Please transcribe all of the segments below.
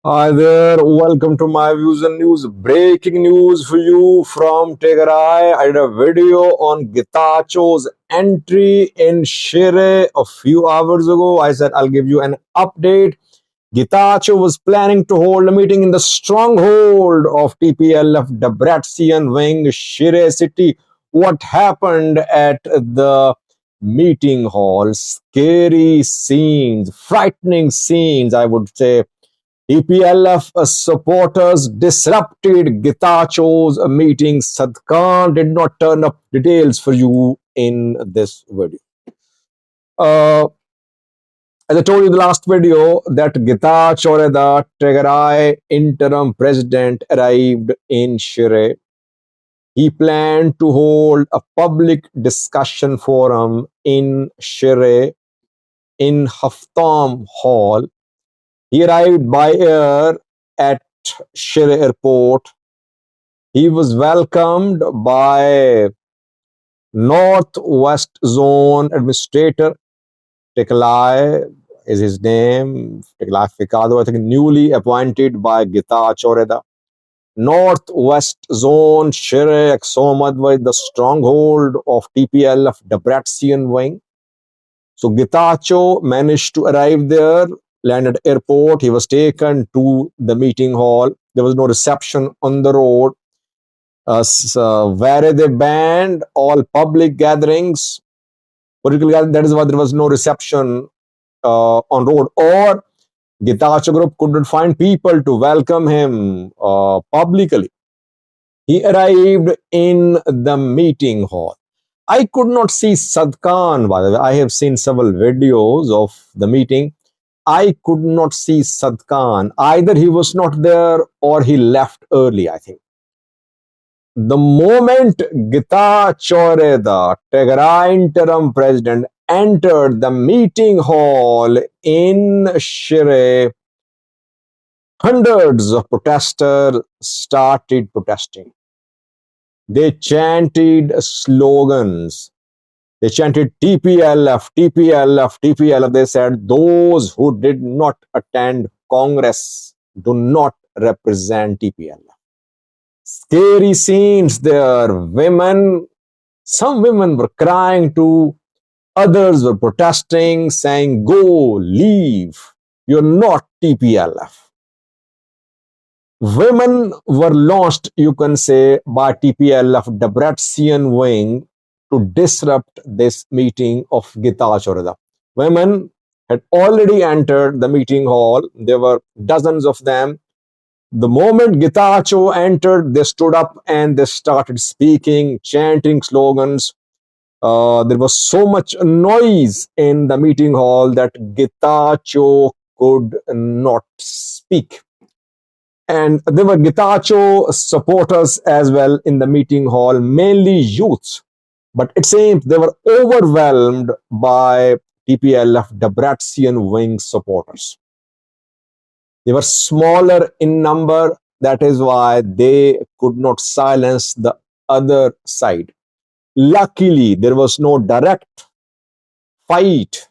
Hi there, welcome to my views and news. Breaking news for you from Tegarai. I did a video on Getachew's entry in Shire a few hours ago. I said I'll give you an update. Getachew was planning to hold a meeting in the stronghold of TPLF Debrecen wing, Shire city. What happened at the meeting hall? Scary scenes, frightening scenes, I would say. TPLF supporters disrupted Getachew's meeting. Sadkan did not turn up. Details for you in this video. Uh, as I told you in the last video, that Getachew Reda, Tegarai interim president, arrived in Shire. He planned to hold a public discussion forum in Shire in Haftam Hall. He arrived by air at Shire Airport. He was welcomed by Northwest Zone Administrator Teklai is his name. Teklai Ficado, I think, newly appointed by Getachew Reda. Northwest Zone Shire Exomad was the stronghold of TPLF Debrecen wing. So Getachew managed to arrive there, landed airport. He was taken to the meeting hall. There was no reception on the road. Where they banned all public gatherings, political gatherings. That is why there was no reception on road, or Getachew group couldn't find people to welcome him publicly. He arrived in the meeting hall. I could not see Sadkan, by the way. I have seen several videos of the meeting. I could not see Sadkan. Either he was not there or he left early, I think. The moment Getachew Reda, Tegarai interim president, entered the meeting hall in Shire, hundreds of protesters started protesting. They chanted slogans. They chanted TPLF, TPLF, TPLF. They said those who did not attend Congress do not represent TPLF. Scary scenes there. Some women were crying to, others were protesting, saying, go, leave. You're not TPLF. Women were launched, you can say, by TPLF Debrecen wing to disrupt this meeting of Getachew Reda. Women had already entered the meeting hall. There were dozens of them. The moment Getachew entered, they stood up and they started speaking, chanting slogans. There was so much noise in the meeting hall that Getachew could not speak. And there were Getachew supporters as well in the meeting hall, mainly youths. But it seems they were overwhelmed by TPLF Debrecen wing supporters. They were smaller in number. That is why they could not silence the other side. Luckily, there was no direct fight,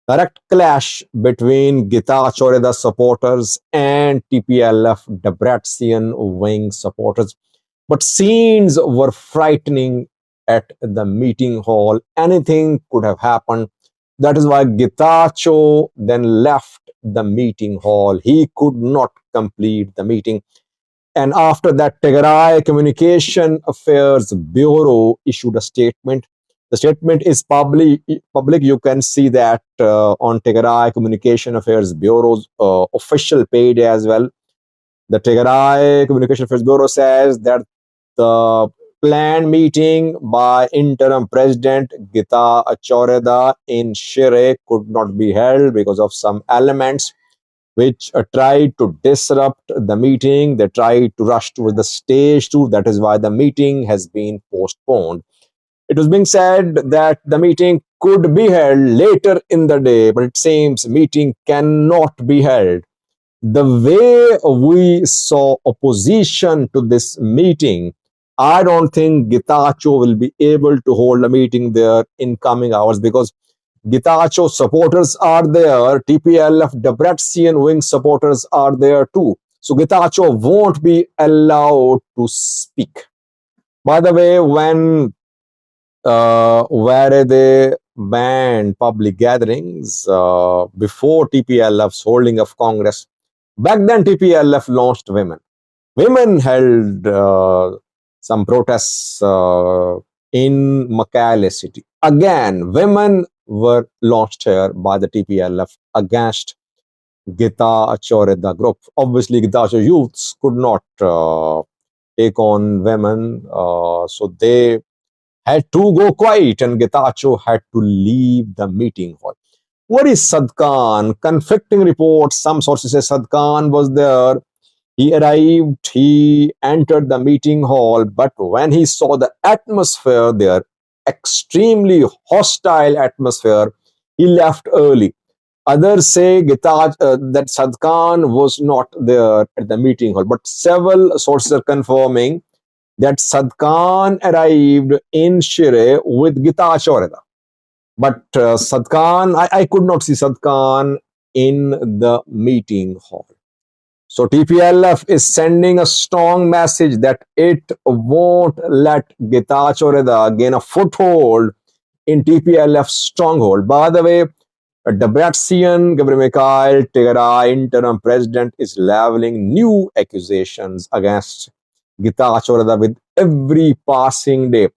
direct clash between Getachew Reda supporters and TPLF Debrecen wing supporters. But scenes were frightening at the meeting hall. Anything could have happened. That is why Getachew then left the meeting hall. He could not complete the meeting. And after that, Tegarai Communication Affairs Bureau issued a statement. The statement is public. You can see that on Tegarai Communication Affairs Bureau's official page as well. The Tegarai Communication Affairs Bureau says that the planned meeting by interim president Getachew Reda in Shire could not be held because of some elements which tried to disrupt the meeting. They tried to rush towards the stage too. That is why the meeting has been postponed. It was being said that the meeting could be held later in the day, but it seems meeting cannot be held. The way we saw opposition to this meeting, I don't think Getachew will be able to hold a meeting there in coming hours, because Getachew supporters are there. TPLF Debrecen wing supporters are there too. So Getachew won't be allowed to speak. By the way, when where they banned public gatherings before TPLF's holding of Congress, back then TPLF launched women. Women held some protests in Makale city. Again, women were launched here by the TPLF against Getachew Reda group. Obviously, Getachew youths could not take on women, so they had to go quiet, and Getachew had to leave the meeting hall. What is Sadkan? Conflicting reports. Some sources say Sadkan was there. He arrived, he entered the meeting hall, but when he saw the atmosphere there, extremely hostile atmosphere, he left early. Others say that Sadkan was not there at the meeting hall, but several sources are confirming that Sadkan arrived in Shire with Getachew Reda. But Sadkan, I could not see Sadkan in the meeting hall. So TPLF is sending a strong message that it won't let Getachew Reda gain a foothold in TPLF's stronghold. By the way, Debrecen Gabriel Mikhail Tigray, interim president, is leveling new accusations against Getachew Reda with every passing day.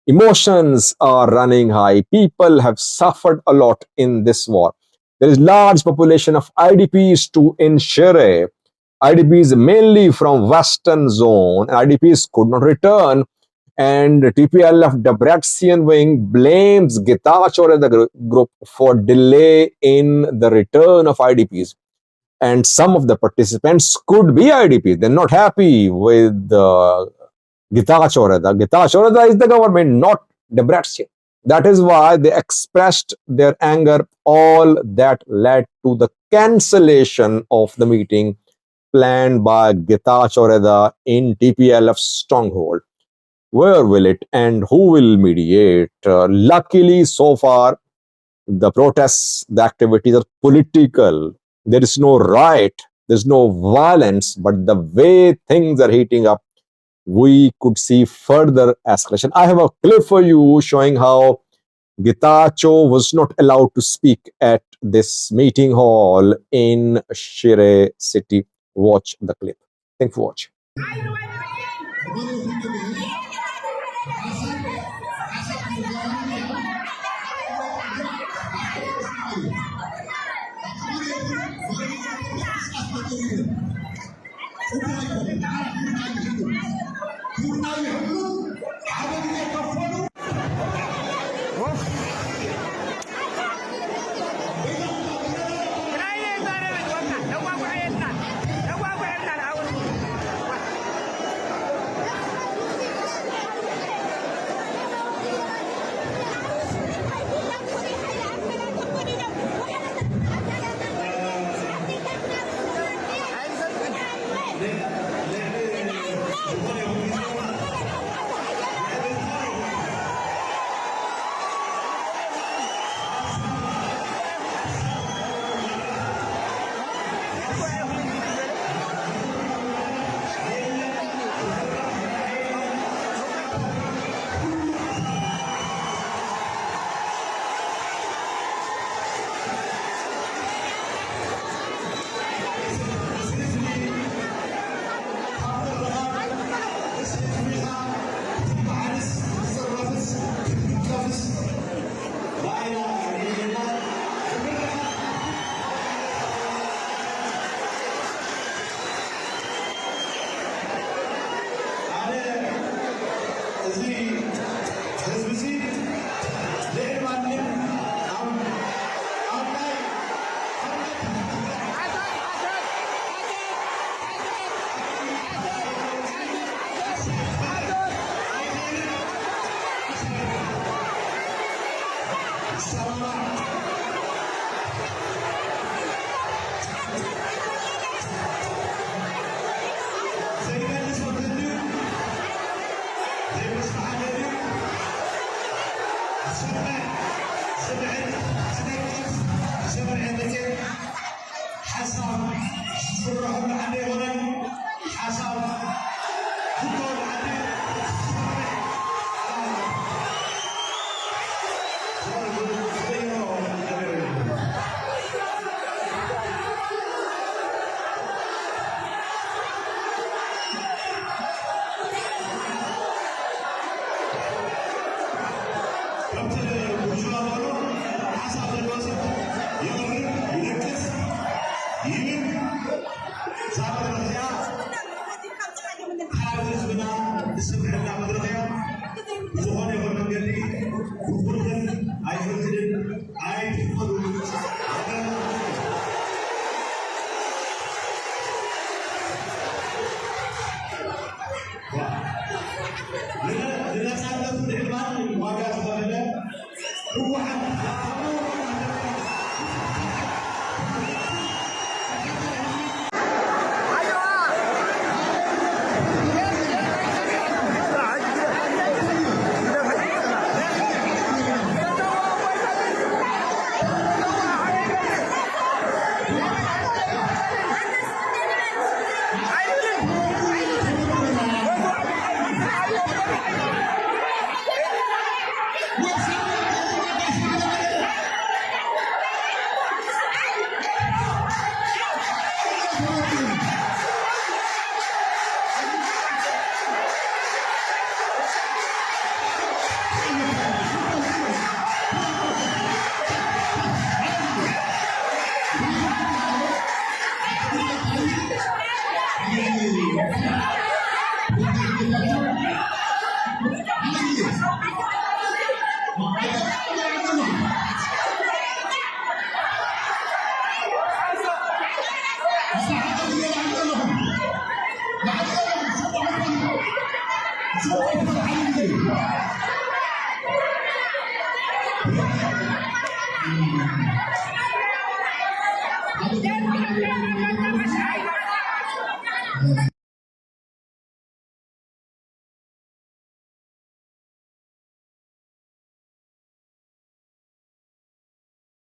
Emotions are running high. People have suffered a lot in this war. There is large population of IDPs too in Shire. IDPs mainly from Western Zone. IDPs could not return, and TPLF Debrecen wing blames Getachew Reda group for delay in the return of IDPs. And some of the participants could be IDPs. They're not happy with Getachew Reda. Getachew Reda is the government, not Debrecen. That is why they expressed their anger. All that led to the cancellation of the meeting planned by Getachew Reda in TPLF's stronghold. Where will it end? Who will mediate? Luckily, so far, the protests, the activities are political. There is no riot, there's no violence, but the way things are heating up, we could see further escalation. I have a clip for you showing how Getachew was not allowed to speak at this meeting hall in Shire city. Watch the clip. Thanks for watching.